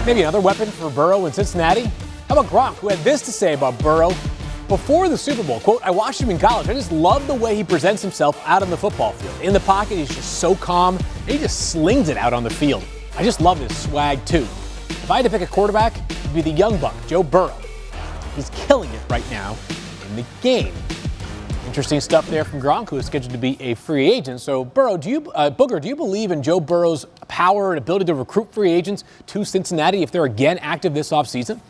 Maybe another weapon for Burrow in Cincinnati? How about Gronk, who had this to say about Burrow before the Super Bowl? Quote, I watched him in college. I just love the way he presents himself out on the football field. In the pocket, he's just so calm, and he just slings it out on the field. I just love his swag, too. If I had to pick a quarterback, it'd be the young buck, Joe Burrow. He's killing it right now in the game. Interesting stuff there from Gronk, who is scheduled to be a free agent. So, Booger, do you believe in Joe Burrow's power and ability to recruit free agents to Cincinnati if they're again active this offseason?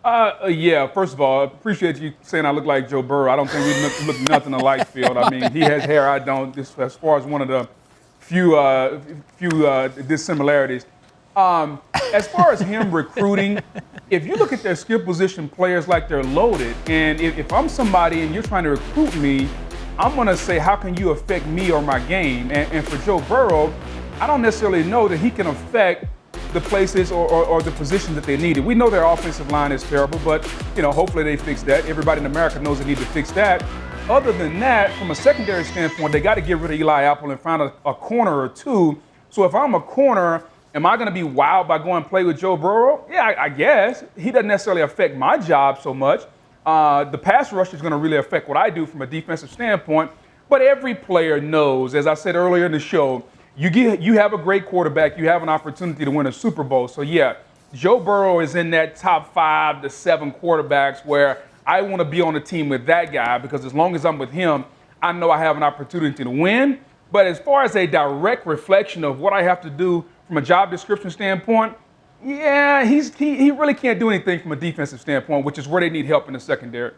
Yeah, first of all, I appreciate you saying I look like Joe Burrow. I don't think we look nothing alike, Field. I mean, he has hair, I don't, as far as one of the few dissimilarities. As far as him recruiting, if you look at their skill position players like they're loaded, and if I'm somebody and you're trying to recruit me, I'm going to say, how can you affect me or my game? And for Joe Burrow, I don't necessarily know that he can affect the places or the positions that they needed. We know their offensive line is terrible, but hopefully they fix that. Everybody in America knows they need to fix that. Other than that, from a secondary standpoint, they got to get rid of Eli Apple and find a corner or two. So if I'm a corner, am I going to be wowed by going and play with Joe Burrow? Yeah, I guess. He doesn't necessarily affect my job so much. The pass rush is going to really affect what I do from a defensive standpoint. But every player knows, as I said earlier in the show, you have a great quarterback, you have an opportunity to win a Super Bowl. So, yeah, Joe Burrow is in that top 5 to 7 quarterbacks where I want to be on a team with that guy because as long as I'm with him, I know I have an opportunity to win. But as far as a direct reflection of what I have to do from a job description standpoint, yeah, he really can't do anything from a defensive standpoint, which is where they need help in the secondary.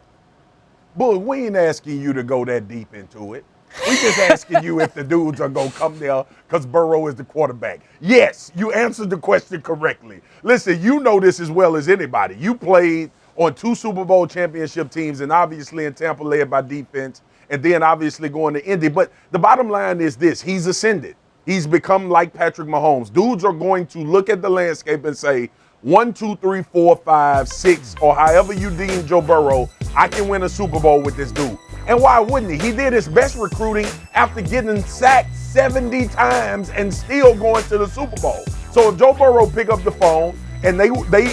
Bull, we ain't asking you to go that deep into it. We just asking you if the dudes are going to come there because Burrow is the quarterback. Yes, you answered the question correctly. Listen, you know this as well as anybody. You played on 2 Super Bowl championship teams and obviously in Tampa led by defense and then obviously going to Indy. But the bottom line is this, he's ascended. He's become like Patrick Mahomes. Dudes are going to look at the landscape and say, 1, 2, 3, 4, 5, 6, or however you deem Joe Burrow, I can win a Super Bowl with this dude. And why wouldn't he? He did his best recruiting after getting sacked 70 times and still going to the Super Bowl. So if Joe Burrow pick up the phone and they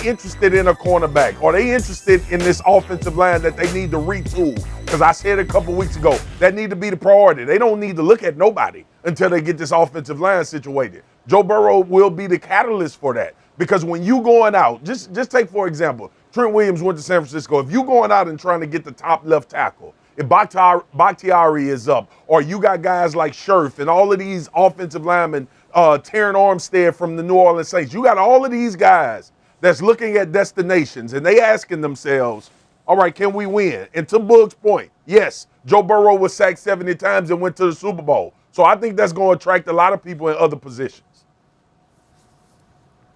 interested in a cornerback or they interested in this offensive line that they need to retool, because I said a couple weeks ago, that need to be the priority. They don't need to look at nobody until they get this offensive line situated. Joe Burrow will be the catalyst for that. Because when you going out, just take for example, Trent Williams went to San Francisco. If you going out and trying to get the top left tackle, if Bakhtiari is up, or you got guys like Scherf and all of these offensive linemen, Terran Armstead from the New Orleans Saints, you got all of these guys that's looking at destinations and they asking themselves, all right, can we win? And to Boog's point, yes, Joe Burrow was sacked 70 times and went to the Super Bowl. So I think that's going to attract a lot of people in other positions.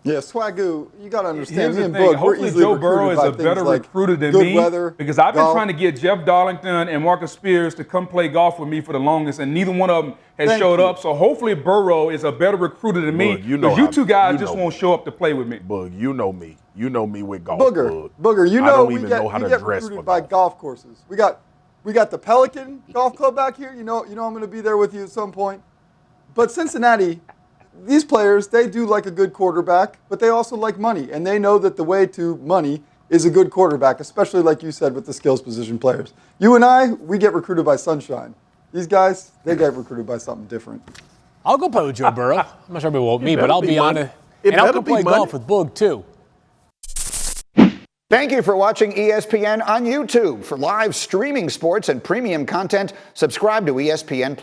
Yeah, Swagoo, you got to understand. Here's the thing. Hopefully Joe Burrow is a better recruiter than me because I've been trying to get Jeff Darlington and Marcus Spears to come play golf with me for the longest, and neither one of them has showed up. So hopefully Burrow is a better recruiter than me because you two guys just won't show up to play with me. Boog, you know me. You know me with golf. Booger, you know we get recruited by golf courses. We got the Pelican Golf Club back here. You know I'm going to be there with you at some point. But Cincinnati, these players, they do like a good quarterback, but they also like money. And they know that the way to money is a good quarterback, especially like you said with the skills position players. You and I, we get recruited by sunshine. These guys, they get recruited by something different. I'll go play with Joe Burrow. I'm not sure everybody will me, but I'll be on it. And I'll go play golf with Boog, too. Thank you for watching ESPN on YouTube. For live streaming sports and premium content, subscribe to ESPN+.